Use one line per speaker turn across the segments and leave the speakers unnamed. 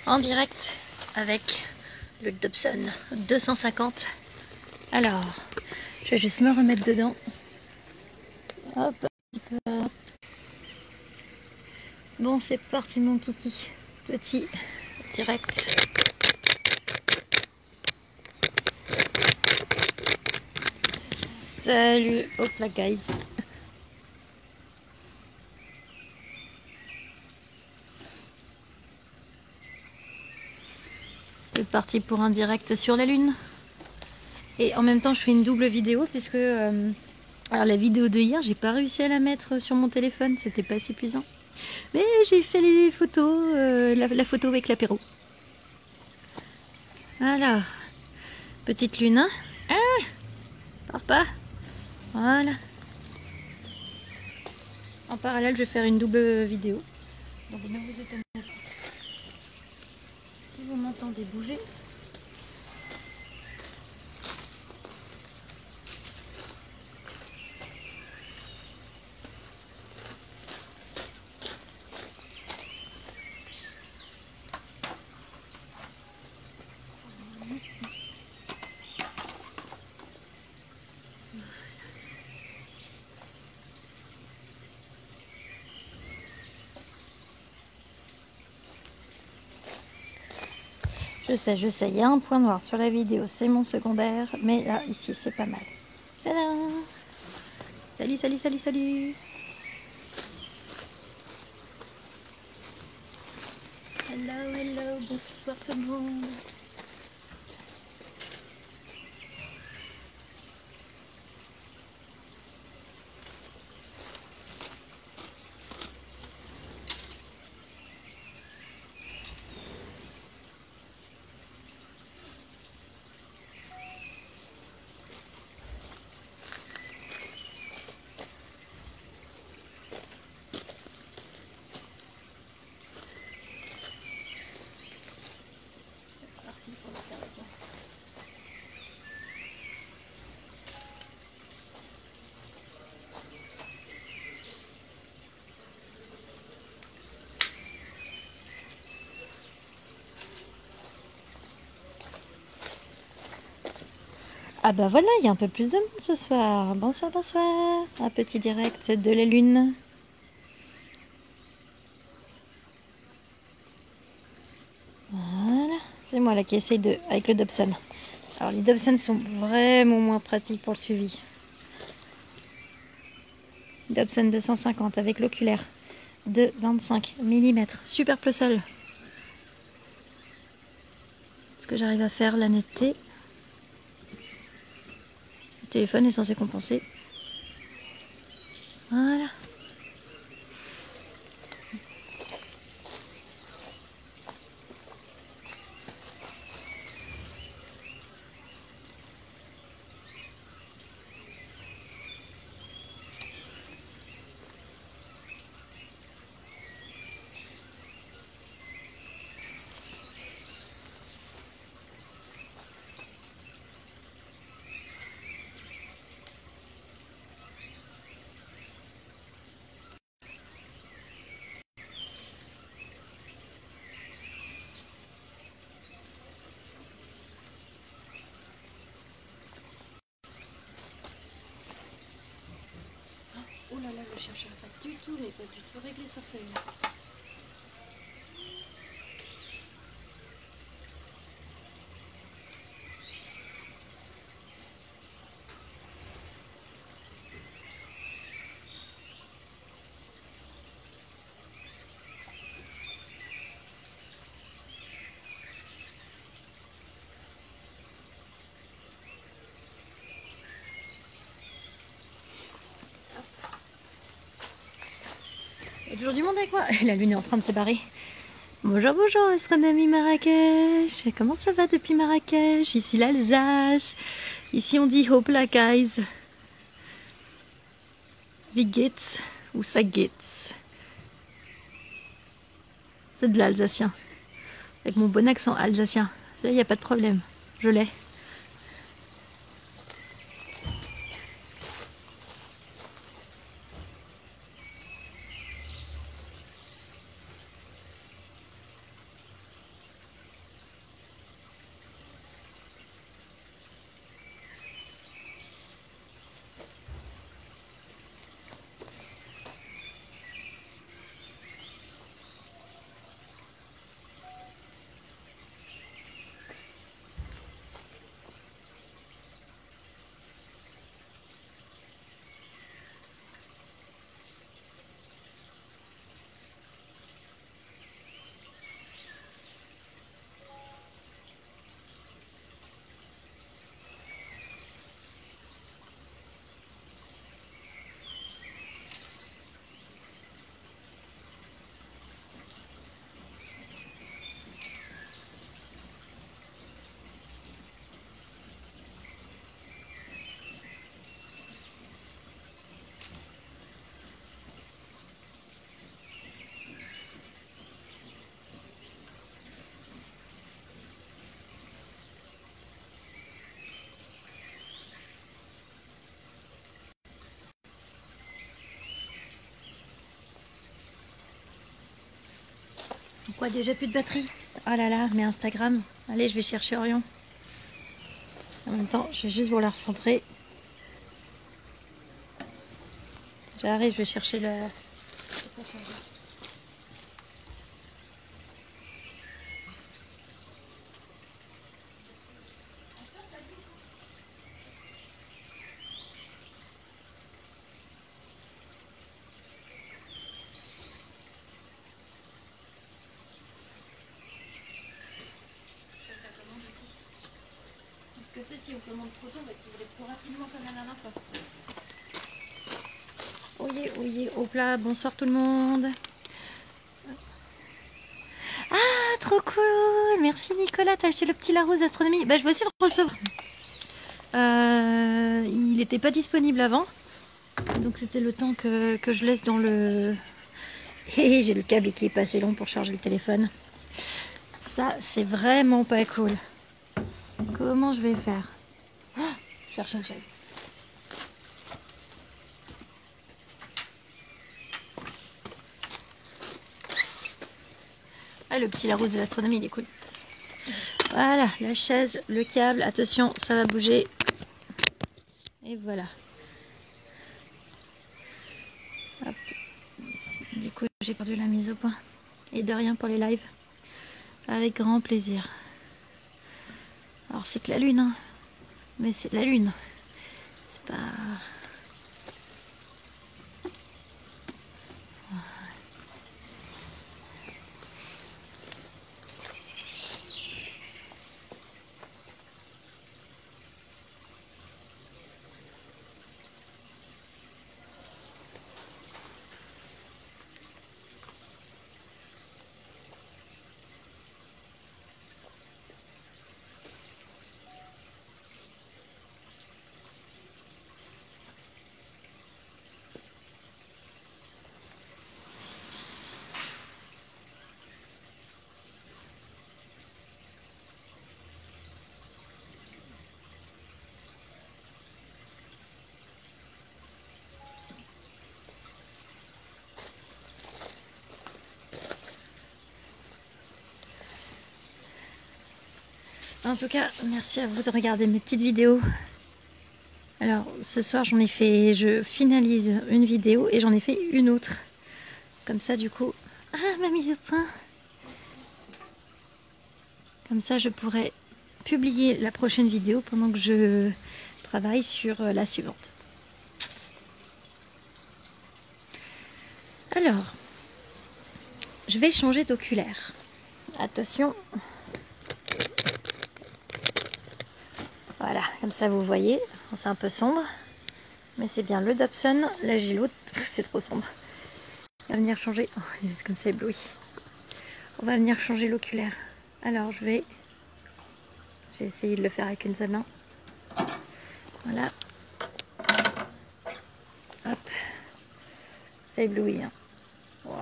en direct avec le Dobson 250. Alors, je vais juste me remettre dedans. Hop, hop. Bon, c'est parti mon kiki. Petit direct. Salut, hop là guys. C'est parti pour un direct sur la lune. Et en même temps je fais une double vidéo puisque alors la vidéo de hier j'ai pas réussi à la mettre sur mon téléphone, c'était pas assez puissant. Mais j'ai fait les photos, la photo avec l'apéro. Alors, petite lune, hein? Ah, pars pas. Voilà. En parallèle je vais faire une double vidéo. Donc ne vous étonnez pas. Si vous m'entendez bouger. Je sais, il y a un point noir sur la vidéo, c'est mon secondaire, mais là, ici, c'est pas mal. Tadam! Salut, salut, salut, salut! Hello, hello, bonsoir tout le monde! Ah bah voilà, il y a un peu plus de monde ce soir. Bonsoir, bonsoir. Un petit direct de la lune. Voilà. C'est moi là qui essaye de... avec le Dobson. Alors les Dobson sont vraiment moins pratiques pour le suivi. Dobson 250 avec l'oculaire de 25 mm. Super peu seul. Est-ce que j'arrive à faire la netteté? Le téléphone est censé compenser. Voilà. Oh là là, le chercheur pas du tout, mais pas du tout réglé sur celui-là. Il y a toujours du monde avec moi. La lune est en train de se barrer. Bonjour, bonjour, astronomie Marrakech. Comment ça va depuis Marrakech? Ici l'Alsace. Ici on dit Hopla guys. Wie geht's? Ou ça geht's? C'est de l'alsacien. Avec mon bon accent alsacien. Ça, il n'y a pas de problème. Je l'ai. Quoi, déjà plus de batterie? Oh là là, mais Instagram. Allez, je vais chercher Orion. En même temps, je vais juste vous la recentrer. J'arrive, je vais chercher le... Côté, si on commande trop tôt, on va être livré plus rapidement comme la dernière fois. Oyez, oyez, hop là, bonsoir tout le monde. Ah, trop cool. Merci Nicolas, t'as acheté le petit Larousse d'astronomie. Bah, je vais aussi le recevoir. Il n'était pas disponible avant. Donc c'était le temps que je laisse dans le... Et j'ai le câble qui est pas assez long pour charger le téléphone. Ça, c'est vraiment pas cool. Comment je vais faire? Oh, je cherche une chaise. Ah, le petit Larousse de l'astronomie, il est cool. Voilà, la chaise, le câble. Attention, ça va bouger. Et voilà. Hop. Du coup, j'ai perdu la mise au point. Et de rien pour les lives. Avec grand plaisir. Alors, c'est que la lune, hein. Mais c'est de la lune. C'est pas... En tout cas, merci à vous de regarder mes petites vidéos. Alors, ce soir, je finalise une vidéo et j'en ai fait une autre. Comme ça, du coup... Ah, ma mise au point! Comme ça, je pourrais publier la prochaine vidéo pendant que je travaille sur la suivante. Alors, je vais changer d'oculaire. Attention. Voilà, comme ça vous voyez, c'est un peu sombre, mais c'est bien le Dobson. Là j'ai l'autre, c'est trop sombre. On va venir changer, oh c'est comme ça ébloui. On va venir changer l'oculaire. Alors j'ai essayé de le faire avec une seule main. Voilà. Hop. Ça éblouit, hein. Wow.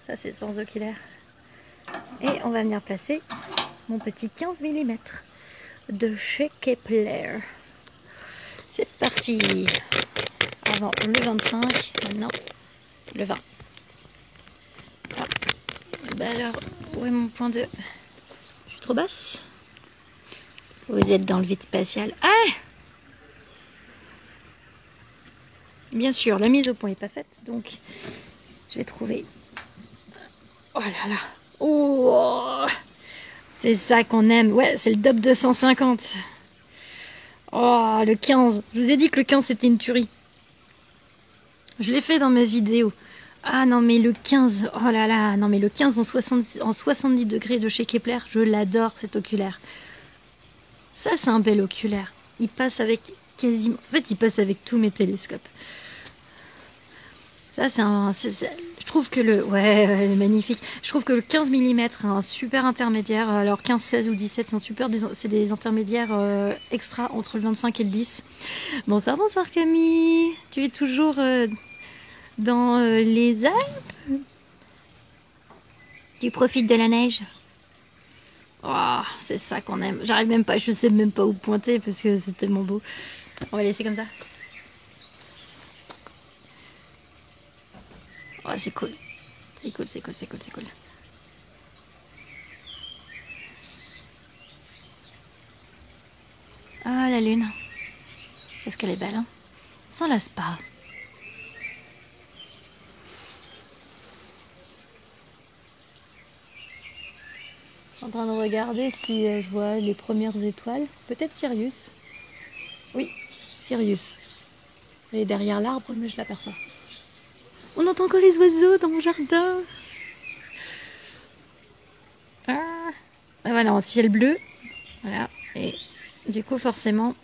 Ça c'est sans oculaire. Et on va venir placer mon petit 15 mm de chez Kepler. C'est parti. Avant le 25, maintenant le 20. Ah. Bah alors, où est mon point de... Je suis trop basse? Vous êtes dans le vide spatial. Ah! Bien sûr, la mise au point n'est pas faite, donc je vais trouver... Oh là là. Oh! C'est ça qu'on aime. Ouais, c'est le DOP 250. Oh, le 15. Je vous ai dit que le 15 c'était une tuerie. Je l'ai fait dans ma vidéo. Ah non, mais le 15. Oh là là. Non, mais le 15 en 70 degrés de chez Kepler. Je l'adore cet oculaire. Ça, c'est un bel oculaire. Il passe avec quasiment... En fait, il passe avec tous mes télescopes. Ça, c'est un... Je trouve que le... Ouais, magnifique. Je trouve que le 15 mm est un super intermédiaire. Alors 15, 16 ou 17, c'est un super... C'est des intermédiaires extra entre le 25 et le 10. Bonsoir, bonsoir Camille. Tu es toujours dans les Alpes? Tu profites de la neige? Oh, c'est ça qu'on aime. J'arrive même pas, je sais même pas où pointer parce que c'est tellement beau. On va laisser comme ça. Oh, c'est cool. C'est cool, c'est cool, c'est cool, c'est cool. la lune. Qu'est-ce qu'elle est belle, hein. On s'en lasse pas. Je suis en train de regarder si je vois les premières étoiles. Peut-être Sirius. Oui, Sirius. Elle est derrière l'arbre, mais je l'aperçois. On entend encore les oiseaux dans mon jardin. Ah, voilà, en ciel bleu. Voilà. Et du coup, forcément,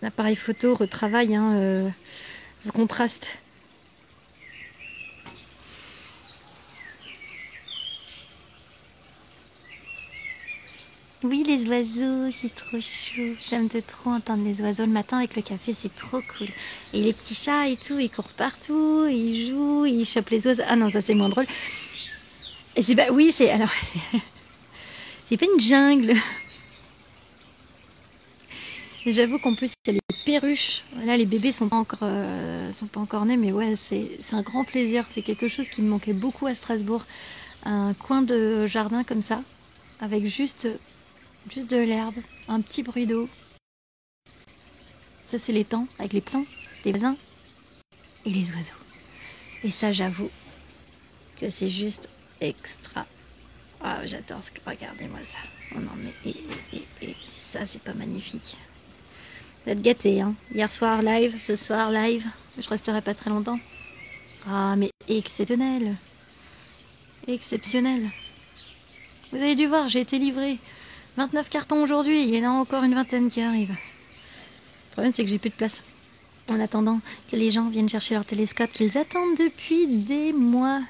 l'appareil photo retravaille le contraste. Oui, les oiseaux, c'est trop chou. J'aime trop entendre les oiseaux le matin avec le café, c'est trop cool. Et les petits chats et tout, ils courent partout, ils jouent, ils chopent les oiseaux. Ah non, ça c'est moins drôle. Et c'est bah oui, c'est alors c'est pas une jungle. J'avoue qu'en plus il y a les perruches. Là, les bébés sont pas encore nés, mais ouais, c'est un grand plaisir. C'est quelque chose qui me manquait beaucoup à Strasbourg, un coin de jardin comme ça, avec juste de l'herbe, un petit bruit d'eau. Ça, c'est l'étang, avec les petits, les voisins et les oiseaux. Et ça, j'avoue que c'est juste extra. Ah, j'adore ce que... Regardez-moi ça. Oh non, mais... Et ça, c'est pas magnifique. Vous êtes gâtés, hein. Hier soir, live. Ce soir, live. Je resterai pas très longtemps. Ah, mais exceptionnel. Exceptionnel. Vous avez dû voir, j'ai été livrée. 29 cartons aujourd'hui, il y en a encore une vingtaine qui arrivent. Le problème, c'est que j'ai plus de place. En attendant que les gens viennent chercher leur télescope qu'ils attendent depuis des mois.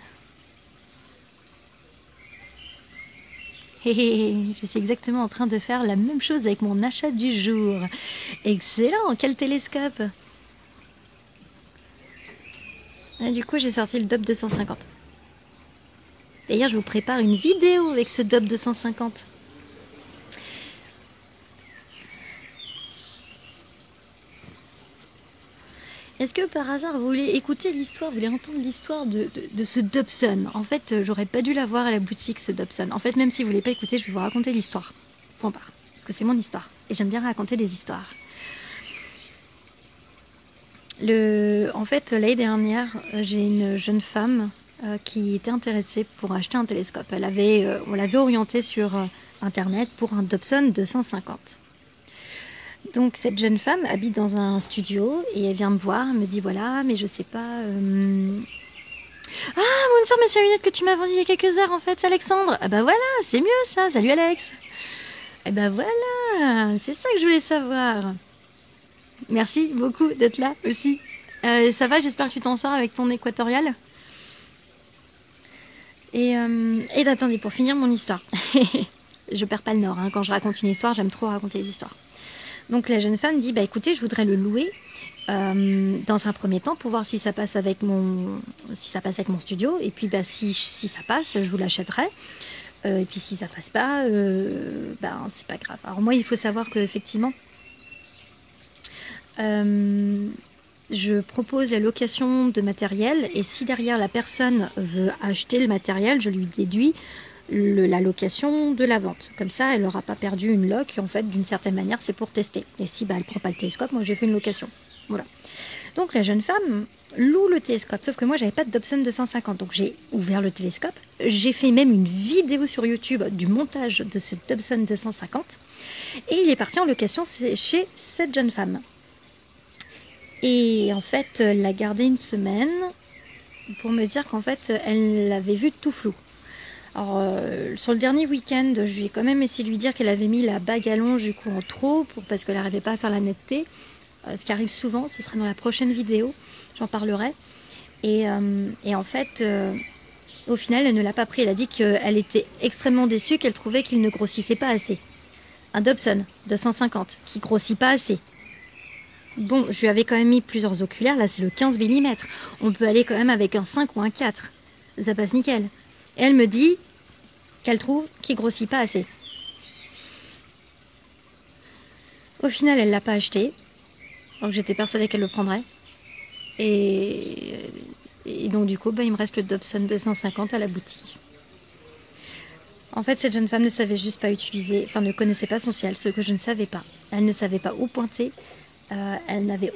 Je suis exactement en train de faire la même chose avec mon achat du jour. Excellent, quel télescope! Et du coup, j'ai sorti le DOP 250. D'ailleurs, je vous prépare une vidéo avec ce DOP 250. Est-ce que par hasard vous voulez écouter l'histoire, vous voulez entendre l'histoire de ce Dobson? En fait, j'aurais pas dû l'avoir à la boutique, ce Dobson. En fait, même si vous voulez pas écouter, je vais vous raconter l'histoire. Point barre. Parce que c'est mon histoire. Et j'aime bien raconter des histoires. En fait, l'année dernière, j'ai une jeune femme qui était intéressée pour acheter un télescope. On l'avait orientée sur Internet pour un Dobson 250. Donc cette jeune femme habite dans un studio et elle vient me voir, elle me dit voilà, mais je sais pas... Ah, bonsoir, mais c'est la lunette que tu m'as vendue il y a quelques heures en fait, Alexandre. Ah bah voilà, c'est mieux ça, salut Alex. Eh bah voilà, c'est ça que je voulais savoir. Merci beaucoup d'être là aussi. Ça va, j'espère que tu t'en sors avec ton équatorial. Et attendez, pour finir mon histoire. Je perds pas le nord, hein. Quand je raconte une histoire, j'aime trop raconter des histoires. Donc la jeune femme dit, bah écoutez, je voudrais le louer dans un premier temps pour voir si ça passe avec mon studio. Et puis bah si ça passe, je vous l'achèterai. Et puis si ça passe pas, ben c'est pas grave. Alors moi, il faut savoir que effectivement, je propose la location de matériel et si derrière la personne veut acheter le matériel, je lui déduis la location de la vente. Comme ça, elle n'aura pas perdu une loc. En fait, d'une certaine manière, c'est pour tester. Et si bah, elle prend pas le télescope, moi j'ai fait une location. Voilà. Donc la jeune femme loue le télescope. Sauf que moi, j'avais pas de Dobson 250. Donc j'ai ouvert le télescope. J'ai fait même une vidéo sur YouTube du montage de ce Dobson 250. Et il est parti en location chez cette jeune femme. Et en fait, elle l'a gardé une semaine pour me dire qu'en fait, elle l'avait vu tout flou. Alors, sur le dernier week-end, je lui ai quand même essayé de lui dire qu'elle avait mis la bague à longe du coup en trop parce qu'elle n'arrivait pas à faire la netteté. Ce qui arrive souvent, ce sera dans la prochaine vidéo, j'en parlerai. Et en fait, au final, elle ne l'a pas pris. Elle a dit qu'elle était extrêmement déçue, qu'elle trouvait qu'il ne grossissait pas assez. Un Dobson 250 qui grossit pas assez. Bon, je lui avais quand même mis plusieurs oculaires, là c'est le 15 mm. On peut aller quand même avec un 5 ou un 4. Ça passe nickel. Et elle me dit qu'elle trouve qu'il grossit pas assez. Au final, elle l'a pas acheté. Donc j'étais persuadée qu'elle le prendrait. Et donc du coup, bah, il me reste le Dobson 250 à la boutique. En fait, cette jeune femme ne savait juste pas utiliser, enfin ne connaissait pas son ciel, ce que je ne savais pas. Elle ne savait pas où pointer. Elle n'avait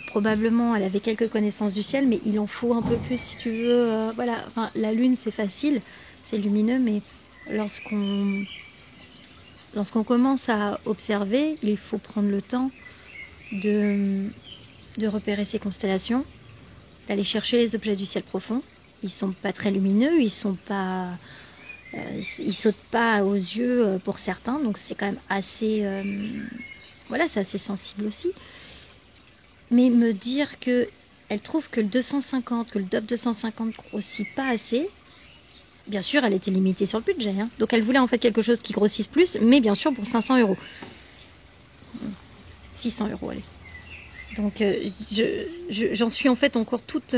probablement, elle avait quelques connaissances du ciel, mais il en faut un peu plus si tu veux. Voilà, enfin, la lune c'est facile, c'est lumineux, mais lorsqu'on commence à observer, il faut prendre le temps de repérer ses constellations, d'aller chercher les objets du ciel profond. Ils sont pas très lumineux, ils sautent pas aux yeux pour certains, donc c'est quand même assez, voilà, c'est assez sensible aussi. Mais me dire que elle trouve que le 250, que le DOP 250 grossit pas assez. Bien sûr, elle était limitée sur le budget, hein. Donc elle voulait en fait quelque chose qui grossisse plus, mais bien sûr pour 500 €. 600 €, allez. Donc j'en suis en fait encore toute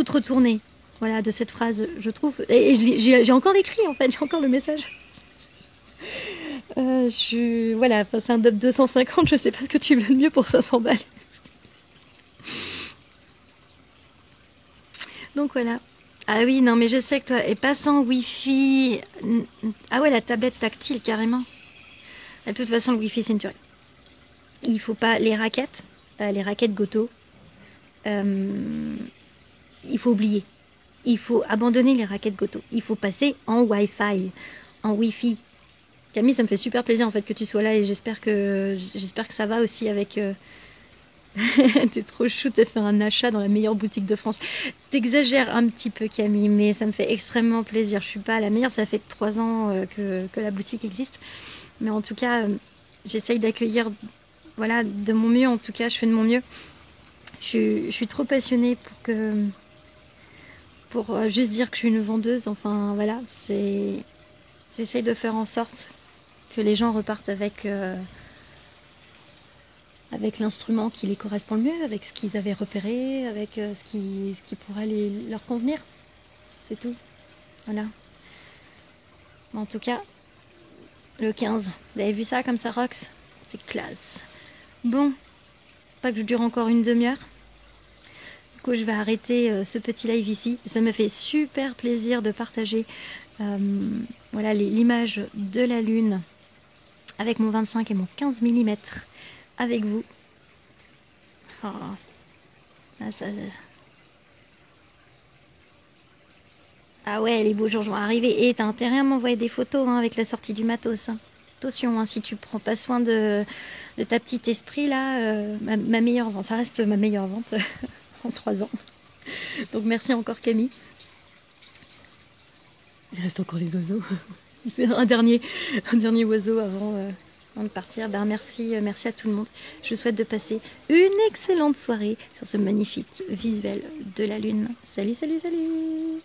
retournée, voilà, de cette phrase, je trouve. Et j'ai encore l'écrit en fait, j'ai encore le message. Voilà, c'est un DOP 250, je sais pas ce que tu veux de mieux pour 500 balles. Donc voilà. Ah oui, non, mais je sais que toi, et pas sans Wi-Fi. Ah ouais, la tablette tactile, carrément. De toute façon, le Wi-Fi, c'est une tuerie. Il faut pas... Les raquettes Goto, il faut oublier. Il faut abandonner les raquettes Goto. Il faut passer en Wi-Fi, en Wi-Fi. Camille, ça me fait super plaisir en fait que tu sois là et j'espère que ça va aussi avec... T'es trop chou, t'as fait un achat dans la meilleure boutique de France. T'exagères un petit peu Camille, mais ça me fait extrêmement plaisir. Je suis pas la meilleure, ça fait 3 ans que la boutique existe. Mais en tout cas, j'essaye d'accueillir, voilà, de mon mieux. En tout cas, je fais de mon mieux. Je suis trop passionnée pour juste dire que je suis une vendeuse. Enfin voilà, j'essaye de faire en sorte que les gens repartent avec l'instrument qui les correspond le mieux, avec ce qu'ils avaient repéré, avec ce qui pourrait leur convenir. C'est tout. Voilà. En tout cas, le 15. Vous avez vu ça comme ça, Rox? C'est classe. Bon, pas que je dure encore une demi-heure. Du coup, je vais arrêter ce petit live ici. Ça me fait super plaisir de partager voilà, l'image de la lune avec mon 25 et mon 15 mm avec vous. Oh, ah ouais, les beaux jours vont arriver. Et t'as intérêt à m'envoyer des photos hein, avec la sortie du matos. Hein. Attention, hein, si tu prends pas soin de ta petite esprit là, ma meilleure vente, ça reste ma meilleure vente en 3 ans. Donc merci encore Camille. Il reste encore les oiseaux. C'est un dernier oiseau avant de partir. Ben merci à tout le monde. Je vous souhaite de passer une excellente soirée sur ce magnifique visuel de la lune. Salut, salut, salut!